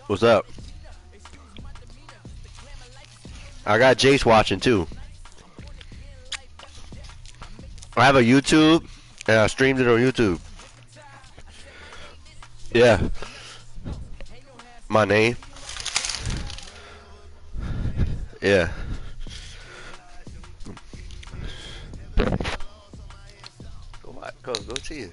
What's up? I got Jace watching too. I have a YouTube and I streamed it on YouTube. Yeah. My name. Yeah. Go see it.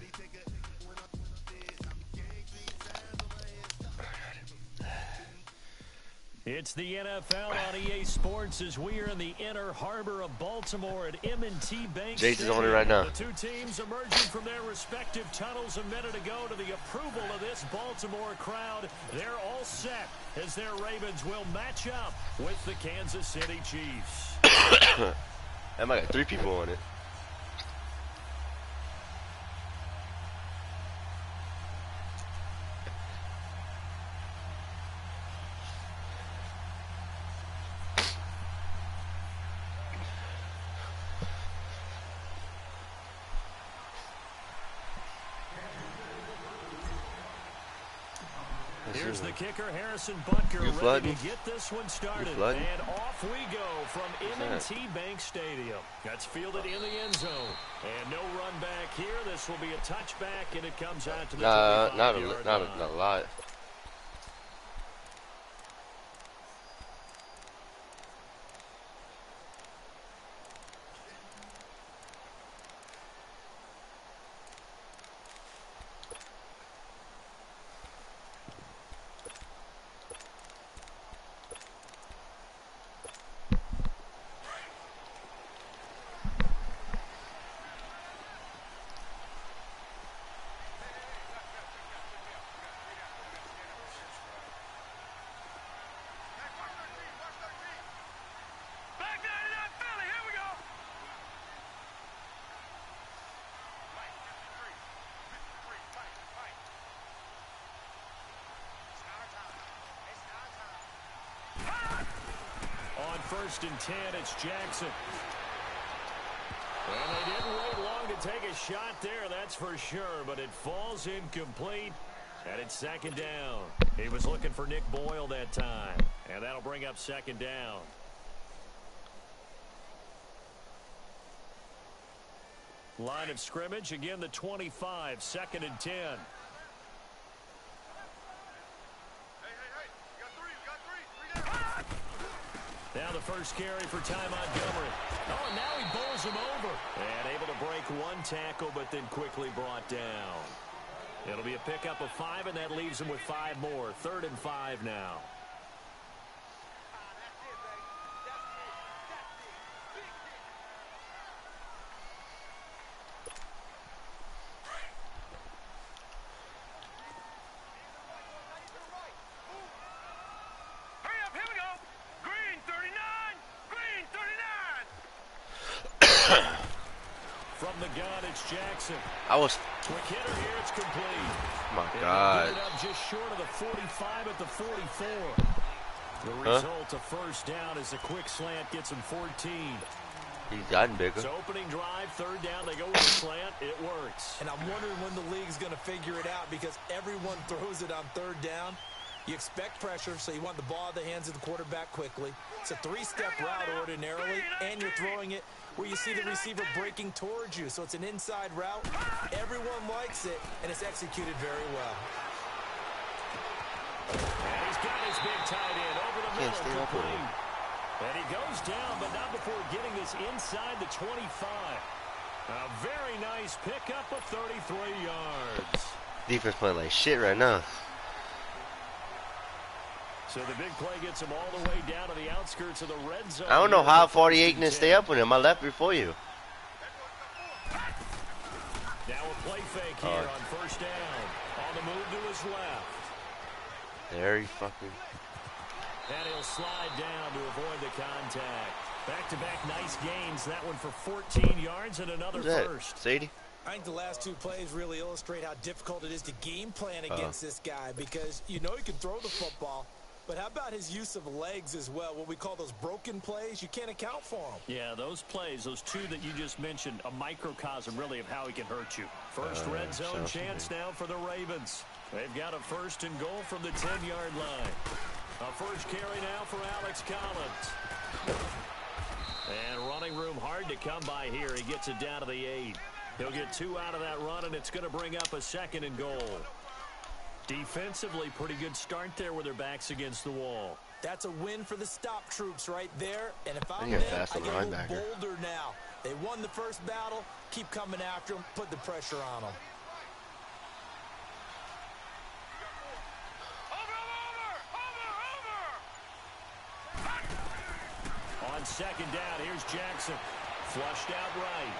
It's the NFL on EA Sports as we are in the inner harbor of Baltimore at M&T Bank Jace is on it right now. The two teams emerging from their respective tunnels a minute ago to the approval of this Baltimore crowd. They're all set as their Ravens will match up with the Kansas City Chiefs. I might got 3 people on it. Here's the kicker, Harrison Butker, ready to get this one started. And off we go from M&T Bank Stadium. That's fielded in the end zone. And no run back here. This will be a touchback, and it comes out to the 25-yard line. Not a lot. First and 10, it's Jackson. And they didn't wait long to take a shot there, that's for sure, but it falls incomplete, and it's second down. He was looking for Nick Boyle that time, and that'll bring up second down. Line of scrimmage, again the 25, second and 10. Now the first carry for Ty Montgomery. Oh, and now he bowls him over. And able to break one tackle, but then quickly brought down. It'll be a pickup of 5, and that leaves him with 5 more. 3rd and 5 now. From the gun, it's Jackson. Quick hitter here, it's complete. My God. It up just short of the 45 at the 44. The result, a first down as a quick slant gets him 14. He's gotten bigger. So opening drive, 3rd down, they go with a slant. It works. And I'm wondering when the league's going to figure it out because everyone throws it on 3rd down. You expect pressure, so you want the ball in the hands of the quarterback quickly. It's a 3-step route ordinarily, and you're throwing it where you see the receiver breaking towards you. So it's an inside route. Everyone likes it, and it's executed very well. And he's got his big tight end over the middle. Complete. And he goes down, but not before getting this inside the 25. A very nice pickup of 33 yards. Defense playing like shit right now. So the big play gets him all the way down to the outskirts of the red zone. I don't know how 48 can stay up with him. I left before you. Now a play fake here on first down. On the move to his left. There he fucking. And he'll slide down to avoid the contact. Back-to-back nice gains. That one for 14 yards and another first. Sadie? I think the last two plays really illustrate how difficult it is to game plan against this guy, because you know he can throw the football, but how about his use of legs as well? What we call those broken plays, you can't account for them. Yeah, those plays, those two that you just mentioned, a microcosm really of how he can hurt you. First red zone chance now for the Ravens. They've got a first and goal from the 10-yard line. A first carry now for Alex Collins. And running room hard to come by here. He gets it down to the 8. He'll get 2 out of that run, and it's going to bring up a second and goal. Defensively, pretty good start there with their backs against the wall. That's a win for the stop troops right there. And if I'm them, I get a little bolder now. They won the first battle. Keep coming after them. Put the pressure on them. On second down, here's Jackson. Flushed out right.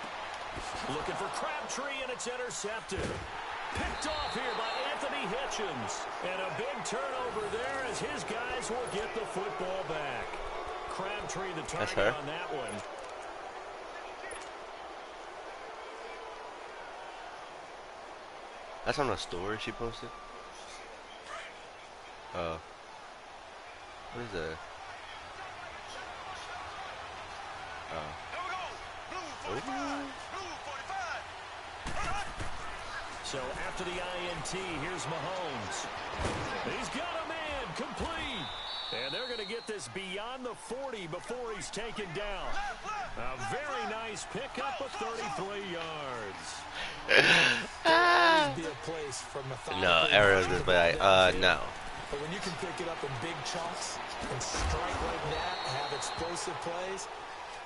Looking for Crabtree, and it's intercepted. Picked off here by Anthony Hitchens. And a big turnover there as his guys will get the football back. Crabtree the target on that one. That's on a story she posted? What is that? So after the INT, here's Mahomes. He's got a man complete. And they're going to get this beyond the 40 before he's taken down. A very nice pickup of 33 yards. Be a place for no, arrows is bad. No. But when you can pick it up in big chunks and strike like that, have explosive plays,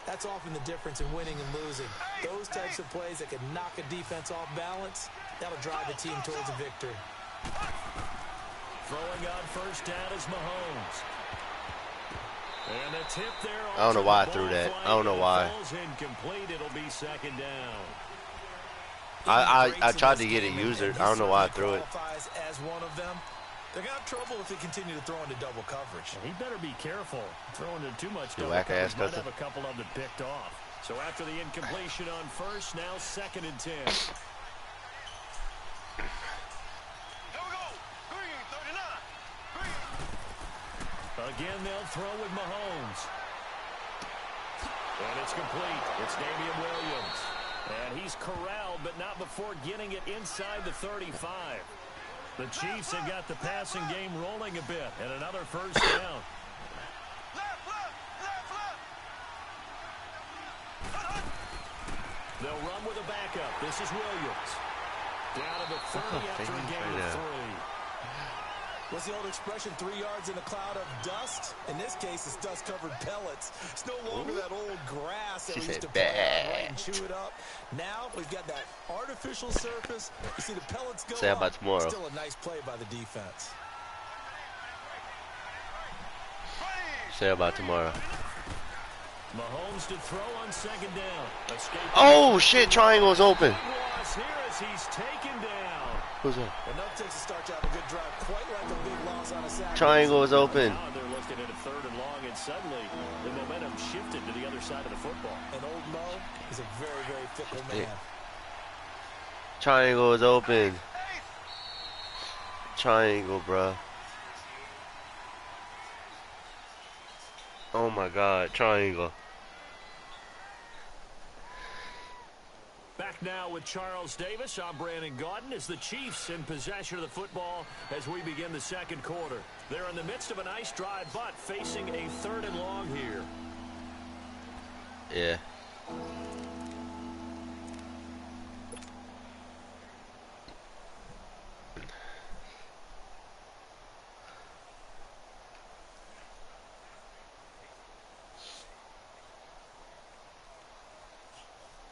that's often the difference in winning and losing. Those types of plays that can knock a defense off balance, that'll drive the team towards a victory. Throwing on first down is Mahomes. And the tip there. I don't know why I threw that. I don't know why. Incomplete. It'll be second down. I tried to get it user. I don't know why I threw it. As one of them, they're going to have trouble if they continue to throw into double coverage. He better be careful. Throwing into too much double coverage might have a couple of them picked off. So after the incompletion on first, now second and 10. Again, they'll throw with Mahomes. And it's complete. It's Damian Williams. And he's corralled, but not before getting it inside the 35. The Chiefs have got the passing game rolling a bit, and another first down. They'll run with a backup. This is Williams. Down to the 30 after a gain of 3. What's the old expression, 3 yards in a cloud of dust? In this case, it's dust-covered pellets. It's no longer that old grass that we used to play out right and chew it up. Now we've got that artificial surface. You see the pellets go Say about tomorrow. Still a nice play by the defense. Say about tomorrow. Mahomes to throw on second down. Oh shit! Triangle's open. Here as he's taken down. Who's that? Enough takes to start you out a good drive, quite like a big loss on a Saturday. Triangle is open. Now they're looking at a third and long, and suddenly the momentum shifted to the other side of the football. And old Mo is a very, very fickle man. Triangle is open. Triangle, bro. Oh my God, triangle. Back now with Charles Davis. I'm Brandon Gaudin as the Chiefs in possession of the football as we begin the second quarter. They're in the midst of a nice drive, but facing a third and long here. Yeah.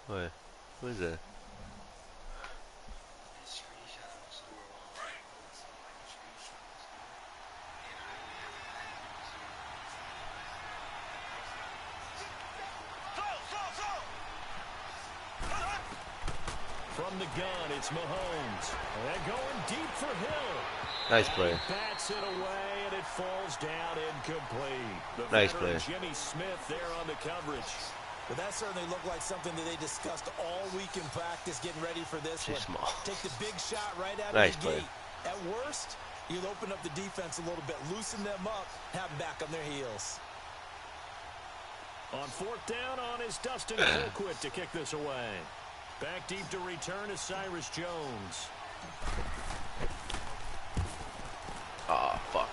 What? What is that? From the gun, it's Mahomes. And going deep for Hill. Nice play. He bats it away, and it falls down incomplete. The nice veteran play. Jimmy Smith there on the coverage. Well, that certainly looked like something that they discussed all week in practice, getting ready for this one. Small. Take the big shot right out nice of the play. gate. At worst, you'll open up the defense a little bit, loosen them up, have them back on their heels. On fourth down on is Dustin Colquitt to kick this away. Back deep to return is Cyrus Jones. Oh, fuck.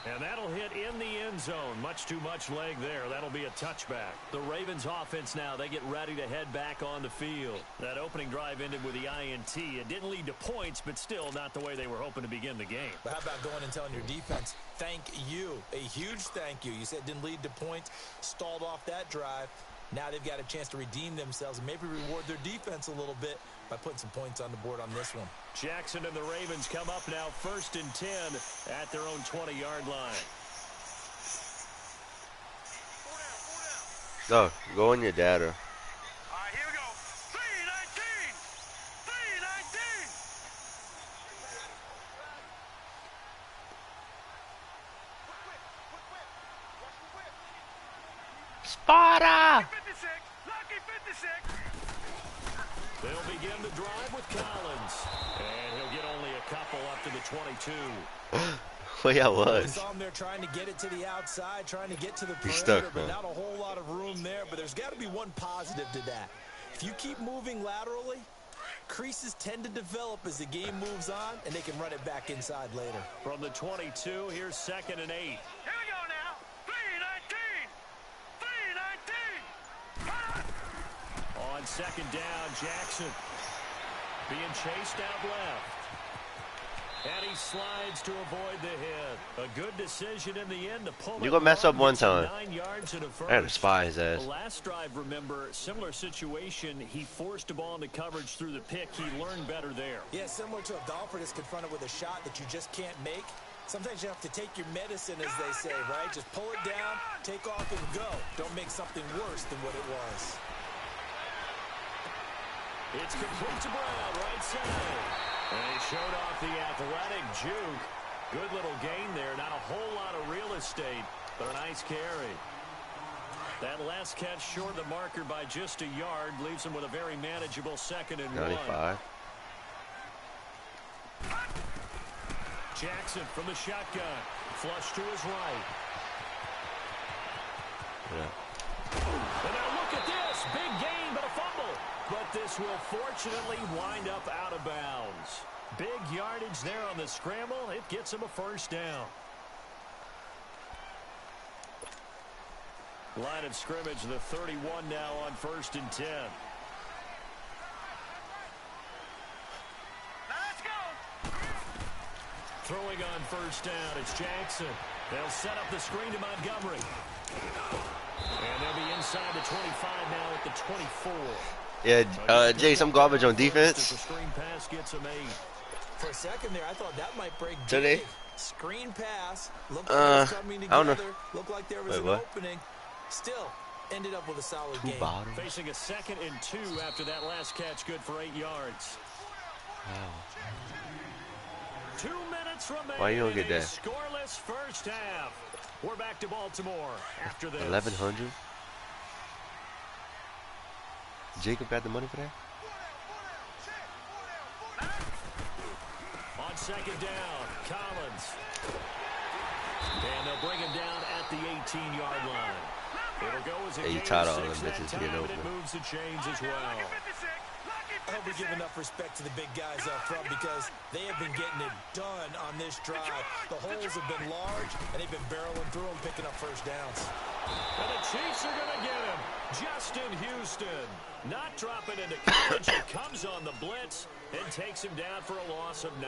And that'll hit in the end zone. Much too much leg there. That'll be a touchback. The Ravens offense now, they get ready to head back on the field. That opening drive ended with the INT. It didn't lead to points, but still not the way they were hoping to begin the game. But how about going and telling your defense, thank you. A huge thank you. You said it didn't lead to points, stalled off that drive. Now they've got a chance to redeem themselves and maybe reward their defense a little bit by putting some points on the board on this one. Jackson and the Ravens come up now 1st and 10 at their own 20-yard line. Go in your data. All right, here we go. 319! 319! Sparta! 56! Lucky 56! They'll begin the drive with Collins. And he'll get only a couple up to the 22. Well, yeah, I You was. saw him there trying to get it to the outside, trying to get to the He's perimeter, stuck, but man. not a whole lot of room there. But there's got to be one positive to that. If you keep moving laterally, creases tend to develop as the game moves on, and they can run it back inside later. From the 22, here's 2nd and 8. Here we go now. 319! 319! On 2nd down, Jackson being chased out left. And he slides to avoid the hit. A good decision in the end to pull it. You gonna mess up one time. 9 yards and a first. I had to spy his ass. The last drive, remember, similar situation. He forced a ball into coverage through the pick. He learned better there. Yeah, similar to a golfer that's confronted with a shot that you just can't make. Sometimes you have to take your medicine, as they say, right? Just pull it down, take off, and go. Don't make something worse than what it was. It's complete to Brown, right side. And he showed off the athletic juke. Good little gain there. Not a whole lot of real estate, but a nice carry. That last catch short of the marker by just a yard leaves him with a very manageable 2nd and 1. 95. Jackson from the shotgun. Flush to his right. Yeah. And now look at this. Big gain, but a fumble. But this will fortunately wind up out of bounds. Big yardage there on the scramble. It gets him a 1st down. Line of scrimmage, the 31 now on 1st and 10. Let's go! Throwing on 1st down, it's Jackson. They'll set up the screen to Montgomery. And they'll be inside the 25 now at the 24. Yeah, Jay, some garbage on defense. The screen pass gets him 8. For a second there, I thought that might break Today? big. Screen pass. Looked like it was coming I don't know. together. Looked like there was Wait, an what? opening. Still, ended up with a solid game. Bottom. Facing a 2nd and 2 after that last catch, good for 8 yards. Wow. 2 minutes remaining. Why you don't get A that? scoreless first half. We're back to Baltimore after this. 1100. Jacob got the money for that? On 2nd down, Collins. And they'll bring him down at the 18-yard line. It'll go as a Hey, you gain tied of all them 6 that bitches time, getting and over. it moves the chains as well. Lucky 56! Lucky 56! I hope we give enough respect to the big guys up front because they have been getting it done on this drive. The holes have been large, and they've been barreling through them, picking up first downs. And the Chiefs are going to get him. Justin Houston not dropping into coverage. He comes on the blitz and takes him down for a loss of 9.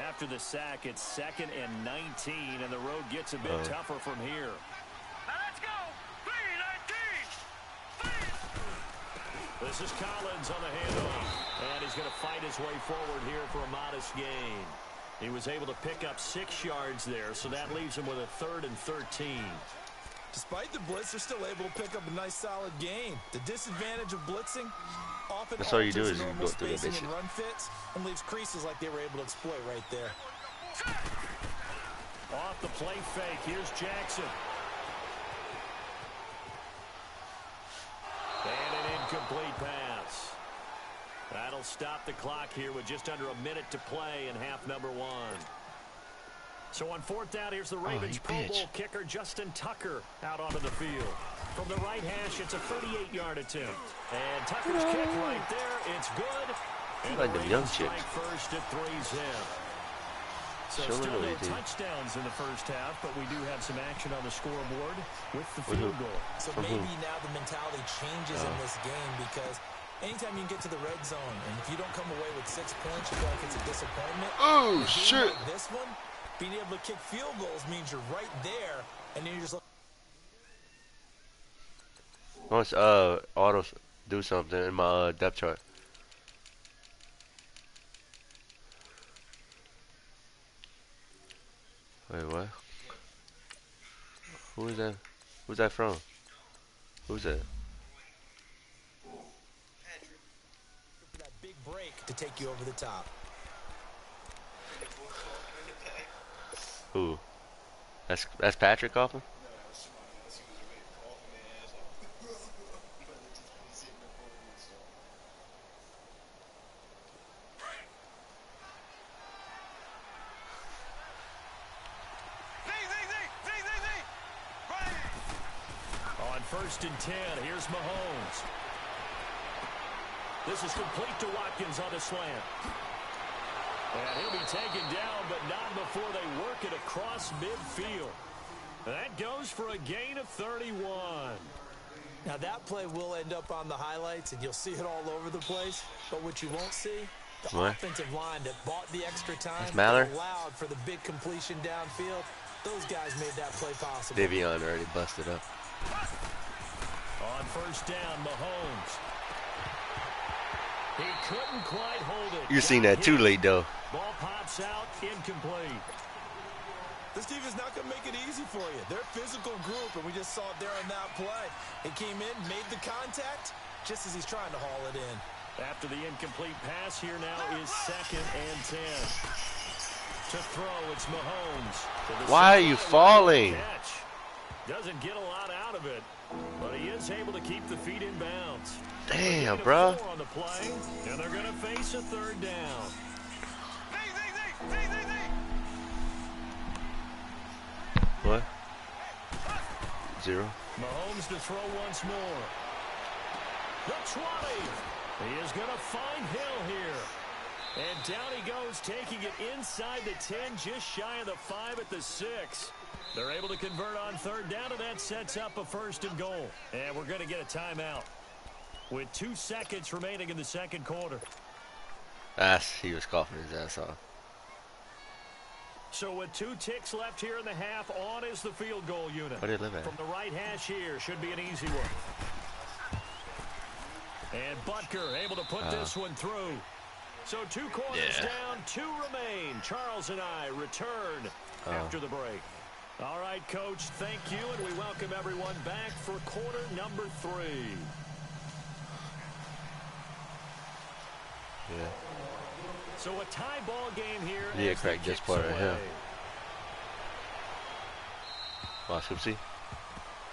After the sack, it's 2nd and 19, and the road gets a bit tougher from here. Let's go! 319! This is Collins on the handoff, and he's going to fight his way forward here for a modest gain. He was able to pick up 6 yards there, so that leaves him with a 3rd and 13. Despite the blitz, they're still able to pick up a nice, solid gain. The disadvantage of blitzing often that's all you do alters is you normal go through the spacing and bitches. run fits and leaves creases like they were able to exploit right there. Off the play fake, here's Jackson. And an incomplete pass. That'll stop the clock here with just under a minute to play in half number 1. So on 4th down, here's the Ravens Pro Bowl kicker Justin Tucker out onto the field. From the right hash, it's a 38-yard attempt. And Tucker's kick right there. It's good. And like them young chicks. First at 3-zip. So still no touchdowns in the first half, but we do have some action on the scoreboard with the field goal. So maybe now the mentality changes in this game because anytime you can get to the red zone, and if you don't come away with 6 points, you feel like it's a disappointment. Oh, shit. Like this one, being able to kick field goals means you're right there, and then you're just Once auto do something in my depth chart. Wait, what? Who is that? Who's that from? Who's that? that big break to take you over the top. Who? That's Patrick Coffin? On 1st and 10, here's Mahomes. This is complete to Watkins on the slant. And he'll be taken down, but not before they work it across midfield. That goes for a gain of 31. Now that play will end up on the highlights, and you'll see it all over the place. But what you won't see, the offensive line that bought the extra time, allowed for the big completion downfield. Those guys made that play possible. Davion already busted up. On 1st down, Mahomes. He couldn't quite hold it. You're seeing that too late, though. Ball pops out, incomplete. This team is not going to make it easy for you. They're a physical group, and we just saw it there on that play. He came in, made the contact, just as he's trying to haul it in. After the incomplete pass, here now is 2nd and 10. To throw, it's Mahomes. Why are you falling? Catch. Doesn't get a lot out of it, but he is able to keep the feet in bounds. Damn, bro. On the play, and they're going to face a 3rd down. What? 0. Mahomes to throw once more. The 20. He is going to find Hill here. And down he goes, taking it inside the 10, just shy of the 5 at the 6. They're able to convert on 3rd down, and that sets up a 1st and goal. And we're going to get a timeout with 2 seconds remaining in the 2nd quarter. He was coughing his ass off. So with 2 ticks left here in the half, on is the field goal unit. Where did he live at? From the right hash here, should be an easy one. And Butker able to put this one through. So 2 quarters down, 2 remain. Charles and I return after the break. All right, Coach, thank you, and we welcome everyone back for quarter number 3. Yeah. So a tie ball game here. Yeah, crack just part right here. Watch him see.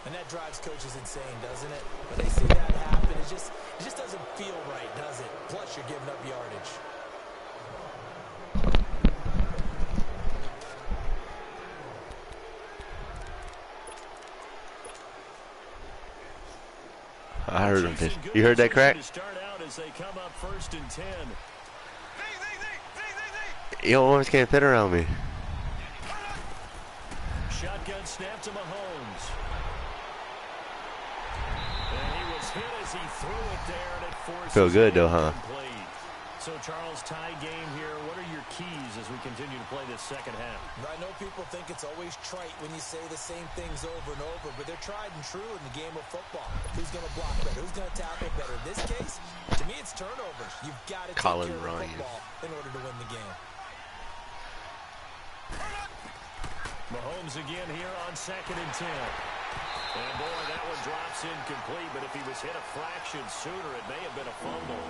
And that drives coaches insane, doesn't it? When they see that happen, it just doesn't feel right, does it? Plus, you're giving up yardage. I heard him. You heard that crack? To start out as they come up 1st and 10. You almost can't fit around me. Shotgun snap to Mahomes. And he was hit as he threw it there, and it forces Feel good though, huh? complete. So Charles, tie game here. What are your keys as we continue to play this 2nd half? I know people think it's always trite when you say the same things over and over, but they're tried and true in the game of football. Who's going to block better? Who's going to tackle better? In this case, to me, it's turnovers. You've got to take care of football in order to win the game. Mahomes again here on 2nd and 10. And boy, that one drops incomplete, but if he was hit a fraction sooner, it may have been a fumble.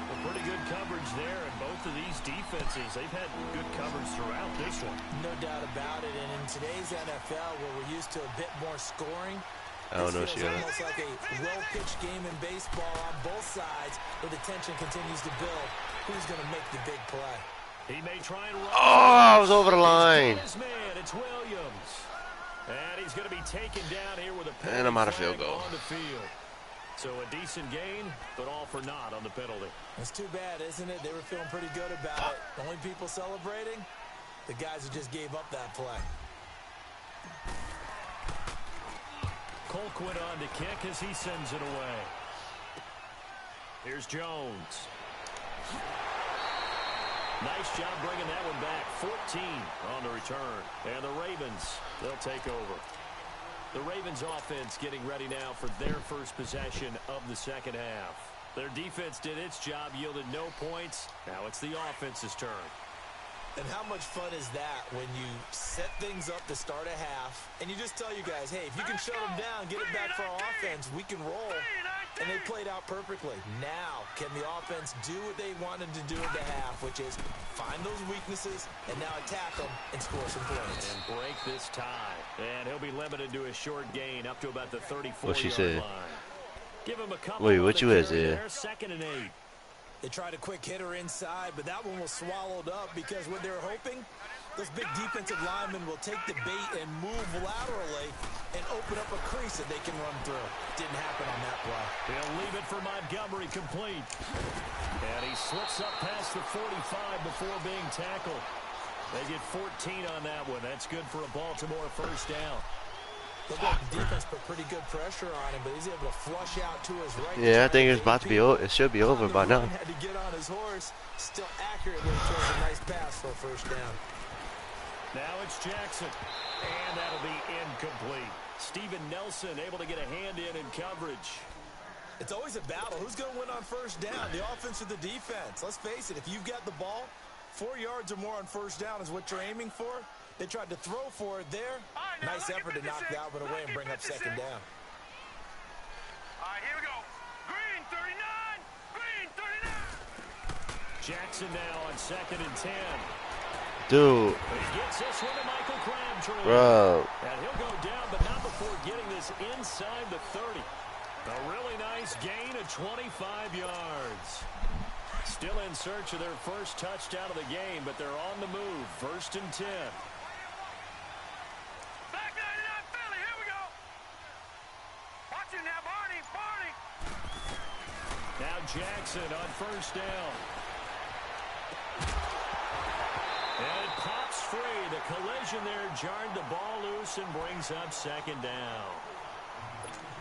Well, pretty good coverage there, and both of these defenses, they've had good coverage throughout this one. No doubt about it, and in today's NFL, where we're used to a bit more scoring, I don't know, this feels almost like a well-pitched game in baseball on both sides, where the tension continues to build. Who's going to make the big play? He may try and run. Oh, I was over the line. Man, it's Williams. And he's going to be taken down here with a penalty. And I'm out of field goal. On the field. So a decent gain, but all for naught on the penalty. It's too bad, isn't it? They were feeling pretty good about it. The only people celebrating, the guys who just gave up that play. Colquitt on to kick as he sends it away. Here's Jones. Nice job bringing that one back. 14 on the return. And the Ravens, they'll take over. The Ravens offense getting ready now for their first possession of the second half. Their defense did its job, yielded no points. Now it's the offense's turn. And how much fun is that when you set things up to start a half, and you just tell you guys, hey, if you can shut them down, get it back for our offense, we can roll. And they played out perfectly. Now, can the offense do what they wanted to do in the half, which is find those weaknesses and now attack them and score some points. And break this tie. And he'll be limited to a short gain up to about the 34-yard What she said? line. Give him a couple. Wait, what you is there? there? 2nd and 8. They tried a quick hitter inside, but that one was swallowed up because what they're hoping, those big defensive linemen will take the bait and move laterally and open up a crease that they can run through. Didn't happen on that play. He'll leave it for Montgomery complete. And he slips up past the 45 before being tackled. They get 14 on that one. That's good for a Baltimore first down. The defense put pretty good pressure on him, but he's able to flush out to his right. Yeah, I think it's about to be over. It should be over by now. Had to get on his horse. Still accurately throws a nice pass for a first down. Now it's Jackson, and that'll be incomplete. Steven Nelson able to get a hand in coverage. It's always a battle. Who's going to win on first down, the offense or the defense? Let's face it, if you've got the ball, 4 yards or more on first down is what you're aiming for. They tried to throw for it there. Nice effort to knock that one away and bring up second down. All right, here we go. Green 39. Green 39. Jackson now on 2nd and 10. Dude. He gets this one to Michael Crabtree. Bro. And he'll go down, but not before getting this inside the 30. A really nice gain of 25 yards. Still in search of their first touchdown of the game, but they're on the move. 1st and 10. Back 99 Philly, here we go. Watch it now, Barney, Barney. Now Jackson on first down. And it pops free. The collision there jarred the ball loose and brings up second down.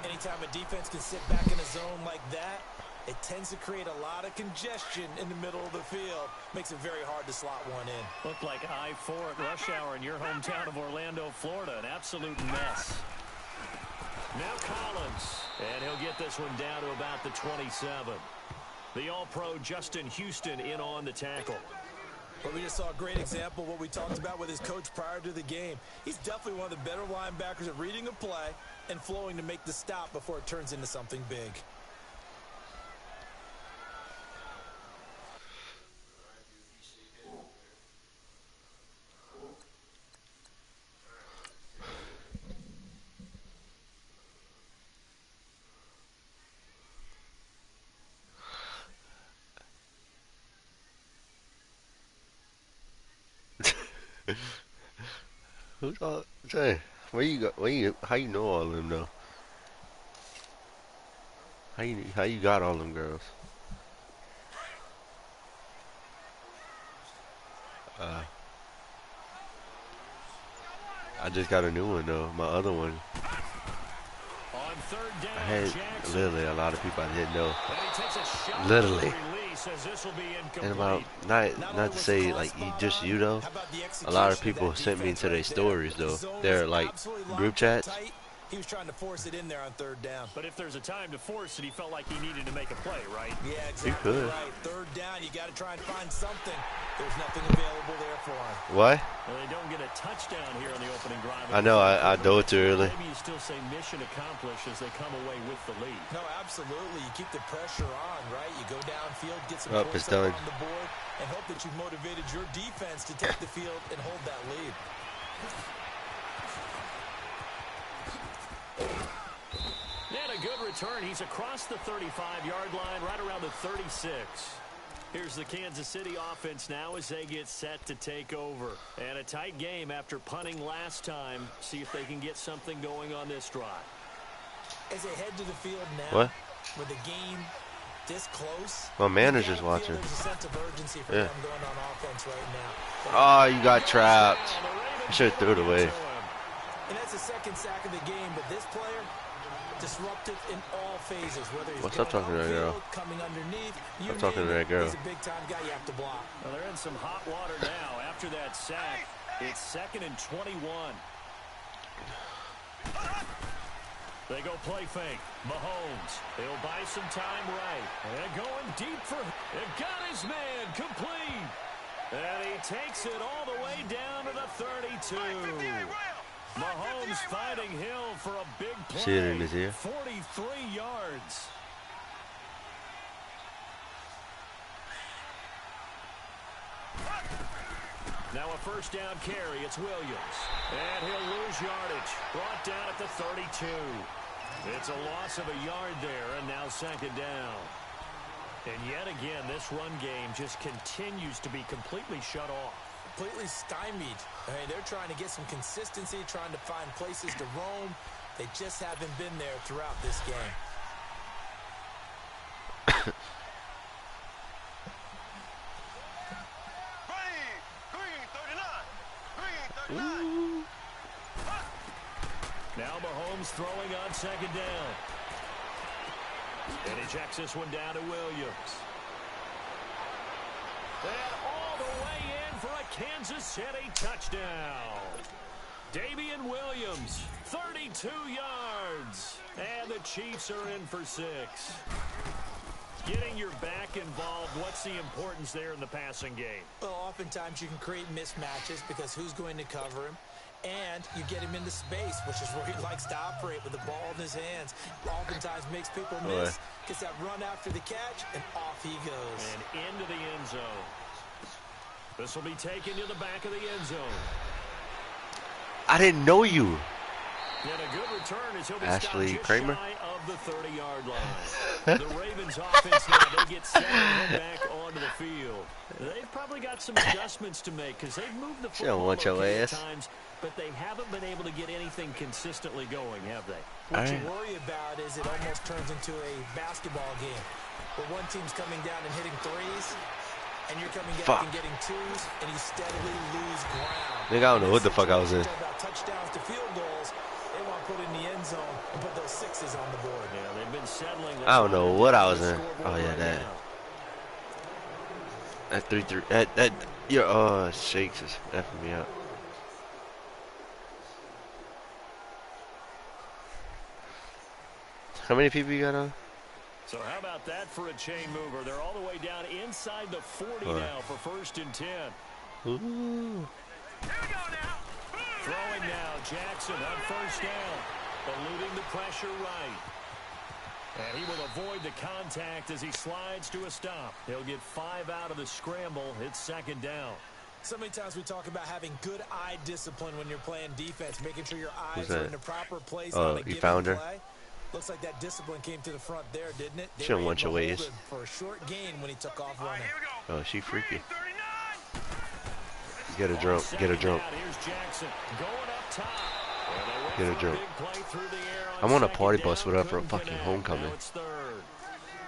Anytime a defense can sit back in a zone like that, it tends to create a lot of congestion in the middle of the field. Makes it very hard to slot one in. Looked like I-4 at rush hour in your hometown of Orlando, Florida. An absolute mess. Now Collins. And he'll get this one down to about the 27. The All-Pro Justin Houston in on the tackle. But we just saw a great example of what we talked about with his coach prior to the game. He's definitely one of the better linebackers at reading a play and flowing to make the stop before it turns into something big. Who's all? Say, where you go? Where you? How you know all of them though? How you got all them girls? I just got a new one though. My other one. On third down, I had Jackson. literally a lot of people I didn't know. And he takes a shot Literally. release as this will be incomplete. And about not to say like just you though. A lot of people sent me to their stories though. They're like group chats. He was trying to force it in there on third down. But if there's a time to force it, he felt like he needed to make a play, right? Yeah, exactly right. Third down, you got to try and find something. There's nothing available there for him. What? Well, they don't get a touchdown here on the opening drive. I know, I dove too early. Maybe you still say mission accomplished as they come away with the lead. No, absolutely. You keep the pressure on, right? You go downfield, get some points up on the board, and hope that you've motivated your defense to take the field and hold that lead. And a good return. He's across the 35-yard line, right around the 36. Here's the Kansas City offense now as they get set to take over. And a tight game after punting last time. See if they can get something going on this drive. As they head to the field now, what? With the game this close, my manager's watching. There's a sense of urgency for them going on offense right now. Oh, you got trapped. I should have threw it away. And that's the second sack of the game, but this player disruptive in all phases. Whether he's talking to that girl? Coming underneath, I'm talking to that girl. He's a big-time guy you have to block. Well, they're in some hot water now. After that sack, it's 2nd and 21. They go play fake. Mahomes. He'll buy some time right. And going deep for... They've got his man complete. And he takes it all the way down to the 32. Mahomes fighting Hill for a big play. See it in his ear. 43 yards. Now a first down carry. It's Williams. And he'll lose yardage. Brought down at the 32. It's a loss of a yard there, and now 2nd down. And yet again, this run game just continues to be completely shut off. Completely stymied. I mean, they're trying to get some consistency, trying to find places to roam. They just haven't been there throughout this game. Now Mahomes throwing on 2nd down. And he checks this one down to Williams. And all the way in for a Kansas City touchdown. Damian Williams, 32 yards. And the Chiefs are in for 6. Getting your back involved, what's the importance there in the passing game? Well, oftentimes you can create mismatches because who's going to cover him? And you get him into space, which is where he likes to operate with the ball in his hands. Oftentimes makes people miss, gets that run after the catch, and off he goes. And into the end zone. This will be taken to the back of the end zone. I didn't know you. And a good return as he'll be Ashley stopped just Kramer. shy of the 30-yard line. The Ravens offense now, they get set and head back onto the field. They've probably got some adjustments to make because they've moved the football okay at times, but they haven't been able to get anything consistently going, have they? What you worry about is it almost turns into a basketball game where one team's coming down and hitting threes, and you're coming down and getting twos, and you steadily lose ground. Nigga, I don't know what the fuck I was in. About touchdowns to field goals, they want to put in the end zone and put those 6s on the board. Yeah, they've been settling. I don't know what I was in. Oh yeah, that. That 3-3. That your shakes is effing me up. How many people you got on? So how about that for a chain mover? They're all the way down inside the 40 now for 1st and 10. Ooh. Here we go now. Throwing now, Jackson on 1st down, eluding the pressure right. And he will avoid the contact as he slides to a stop. He'll get 5 out of the scramble. It's 2nd down. So many times we talk about having good eye discipline when you're playing defense, making sure your eyes are in the proper place on a given play. Looks like that discipline came to the front there, didn't it? She don't want your ways. For a short gain when he took off running. Oh, she freaky. Get a jump. Get a jump. Get a jump. I'm on a party bus with her for a fucking homecoming.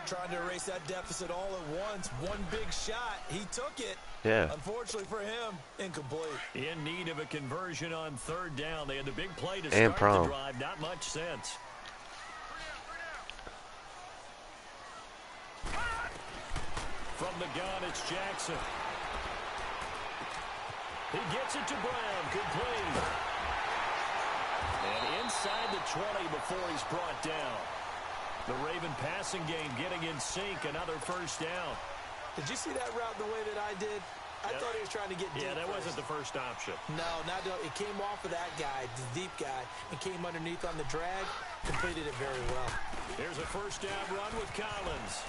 Trying to erase that deficit all at once. One big shot. He took it. Yeah. Unfortunately for him, incomplete. In need of a conversion on 3rd down. They had the big play to start the drive. Not much sense. From the gun, it's Jackson. He gets it to Brown. Complete. And inside the 20 before he's brought down. The Raven passing game getting in sync. Another first down. Did you see that route the way that I did? I thought he was trying to get deep. Yeah, that wasn't the first option. No, it came off of that guy, the deep guy, and came underneath on the drag. Completed it very well. Here's a first down run with Collins.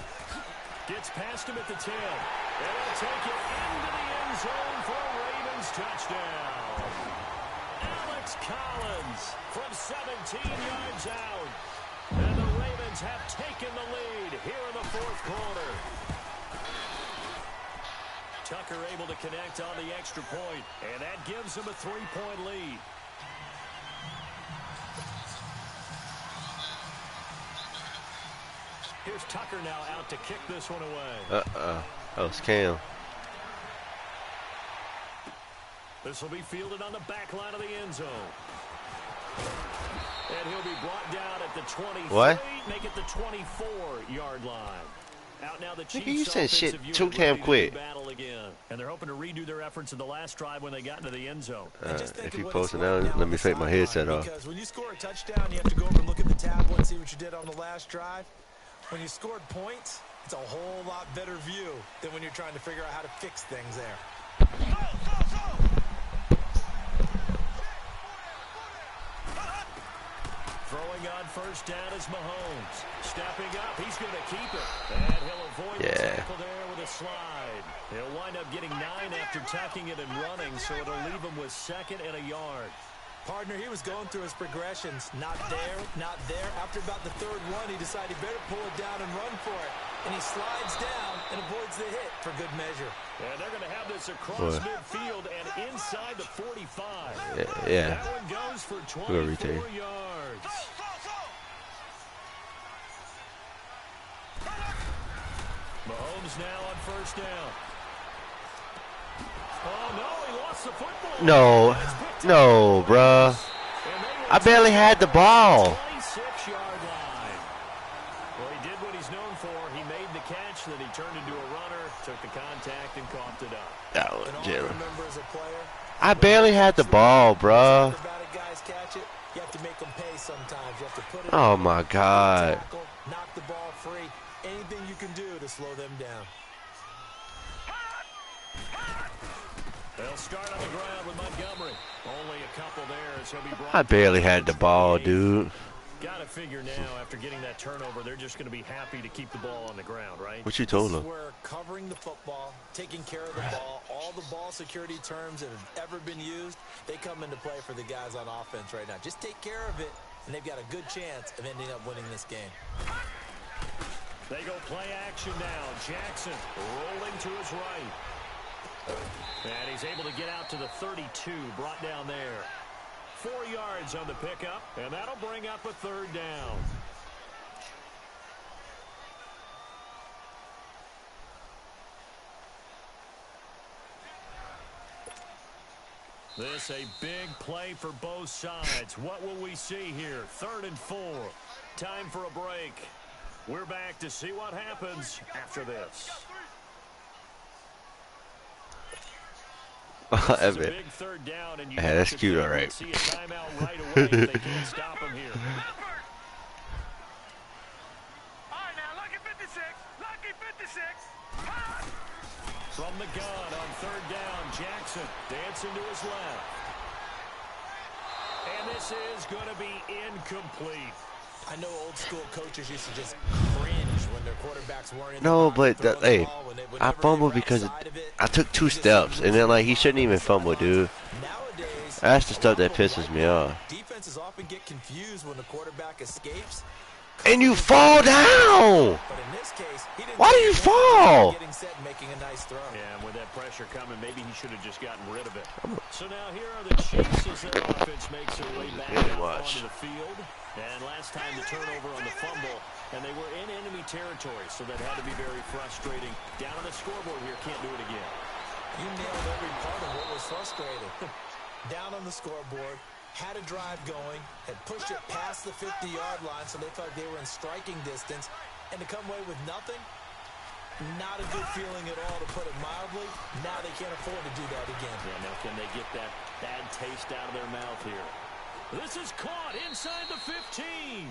Gets past him at the 10. And he'll take it into the end zone for a Ravens touchdown. Alex Collins from 17 yards out. And the Ravens have taken the lead here in the fourth quarter. Tucker able to connect on the extra point, and that gives him a 3-point lead. Here's Tucker now out to kick this one away. That was Cam. This will be fielded on the back line of the end zone. And he'll be brought down at the 23. What? Make it the 24-yard line. Out now the Chiefs. Nigga, you said shit too damn quick. Battle again. And they're hoping to redo their efforts in the last drive when they got into the end zone. If you post it now, let me take my headset off. Because when you score a touchdown, you have to go over and look at the tablet and see what you did on the last drive. When you scored points, it's a whole lot better view than when you're trying to figure out how to fix things there. Throwing on first down is Mahomes. Stepping up, he's going to keep it. And he'll avoid the tackle there with a slide. He'll wind up getting 9 after tucking it and running, so it'll leave him with 2nd and a yard. Partner, he was going through his progressions. Not there, not there. After about the 3rd one, he decided he better pull it down and run for it. And he slides down and avoids the hit for good measure. And they're going to have this across midfield and inside the 45. Yeah. That one goes for 24 yards. Mahomes now on first down. Oh, no, he lost the football. No, bruh. I barely had the ball. 26-yard line. Well, he did what he's known for. He made the catch, then he turned into a runner, took the contact, and coughed it up. That was Jalen. I barely had the ball, bruh. You have to make them pay sometimes. You have to put it Oh, my God. Tackle, knock the ball free. Anything you can do to slow them down. They'll start on the ground with Montgomery. Only a couple there as he'll be brought. I barely had the ball, dude. Got to figure now, after getting that turnover, they're just going to be happy to keep the ball on the ground, right? What you told This him? is where covering the football, taking care of the ball, all the ball security terms that have ever been used, they come into play for the guys on offense right now. Just take care of it, and they've got a good chance of ending up winning this game. They go play action now. Jackson rolling to his right. And he's able to get out to the 32, brought down there. 4 yards on the pickup, and that'll bring up a 3rd down. This a big play for both sides. What will we see here? 3rd and 4. Time for a break. We're back to see what happens after this. That's cute, all right. See a timeout right away if they can't stop him here. All right, now, lucky 56. Lucky 56. From the gun on 3rd down, Jackson dancing to his left. And this is going to be incomplete. I know old school coaches used to just cringe when their quarterbacks weren't in the No, box but throwing the hey, ball I fumbled because I took 2 steps, and then like he shouldn't even fumble, dude. Nowadays, That's the stuff that pisses me off. defenses often get confused when the quarterback escapes. And you fall down. But in this case, he didn't. Why do you fall? Getting set and making a nice throw. Yeah, and with that pressure coming, maybe he should have just gotten rid of it. So now here are the Chiefs as their offense makes their way back out onto the field. And last time the turnover on the fumble, and they were in enemy territory, so that had to be very frustrating. Down on the scoreboard here, can't do it again. You nailed every part of what was frustrating. Down on the scoreboard, had a drive going, had pushed it past the 50-yard line, so they felt they were in striking distance, and to come away with nothing, not a good feeling at all, to put it mildly. Now they can't afford to do that again. Yeah, now can they get that bad taste out of their mouth here? This is caught inside the 15.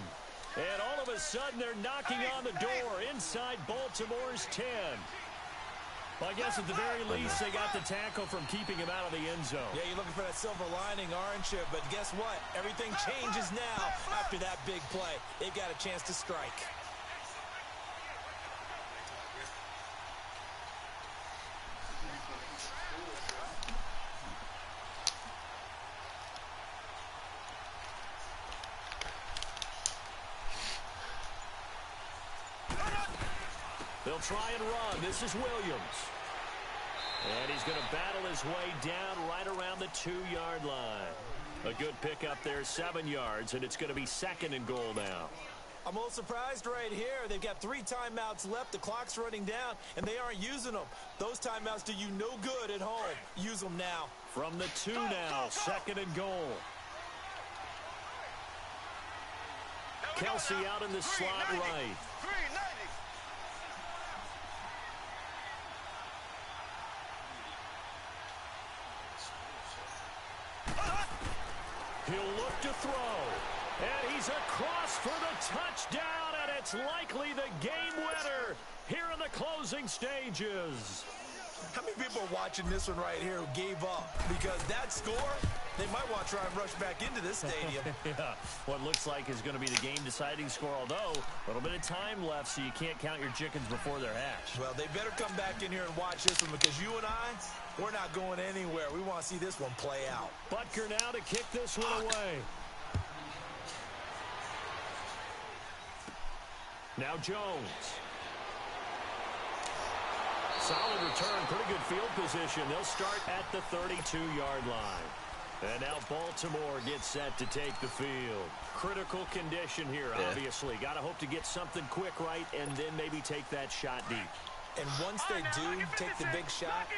And all of a sudden, they're knocking on the door inside Baltimore's 10. Well, I guess at the very least, they got the tackle from keeping him out of the end zone. Yeah, you're looking for that silver lining, aren't you? But guess what? Everything changes now after that big play. They got a chance to strike. They'll try and run. This is Williams. And he's going to battle his way down right around the 2-yard line. A good pickup there, 7 yards, and it's going to be 2nd and goal now. I'm a little surprised right here. They've got 3 timeouts left. The clock's running down, and they aren't using them. Those timeouts do you no good at home. Use them now. From the 2 now, 2nd and goal. Kelsey out in the slot right. He'll look to throw. And he's across for the touchdown, and it's likely the game winner here in the closing stages. How many people are watching this one right here who gave up? Because that score, they might want to try and rush back into this stadium. Yeah, what looks like is going to be the game-deciding score, although a little bit of time left, so you can't count your chickens before they're hatched. Well, they better come back in here and watch this one, because you and I, we're not going anywhere. We want to see this one play out. Butker now to kick this one away. Now Jones. Solid return, pretty good field position. They'll start at the 32-yard line. And now Baltimore gets set to take the field. Critical condition here, obviously. Got to hope to get something quick right and then maybe take that shot deep. And once they do take the big shot,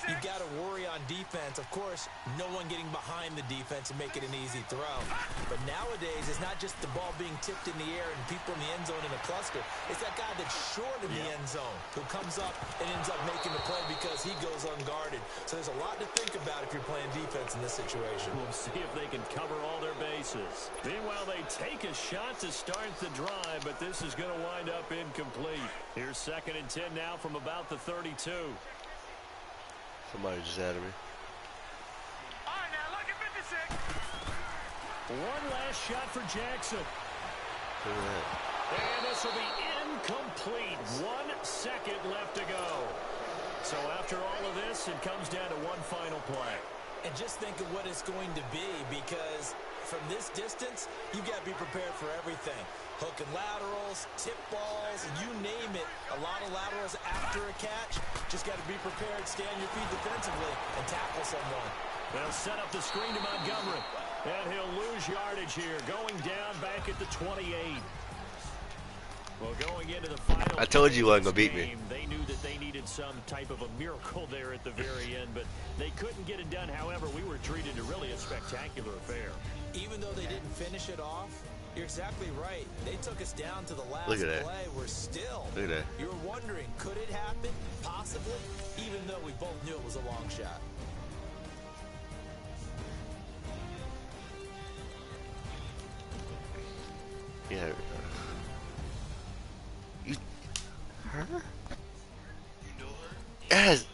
you got to worry on defense. Of course, no one getting behind the defense and make it an easy throw. But nowadays, it's not just the ball being tipped in the air and people in the end zone in a cluster. It's that guy that's short in the end zone who comes up and ends up making the play because he goes unguarded. So there's a lot to think about if you're playing defense in this situation. We'll see if they can cover all their bases. Meanwhile, they take a shot to start the drive, but this is going to wind up incomplete. Here's 2nd and 10 now from about the 32. Somebody just added me. All right, now look at 56. One last shot for Jackson. Look at that. And this will be incomplete. 1 second left to go. So after all of this, it comes down to one final play. And just think of what it's going to be, because from this distance, you've got to be prepared for everything. Hook and laterals, tip balls, you name it. A lot of laterals after a catch. Just got to be prepared, stay on your feet defensively, and tackle someone. They'll set up the screen to Montgomery. And he'll lose yardage here, going down back at the 28. Well, going into the final, I told you you wasn't going to beat me. They knew that they needed some type of a miracle there at the very end, but they couldn't get it done. However, we were treated to really a spectacular affair. Even though they didn't finish it off, you're exactly right. They took us down to the last Look at that. play. We're still. Look at that. You were wondering, could it happen? Possibly, even though we both knew it was a long shot. Yeah. You. Her? Yes.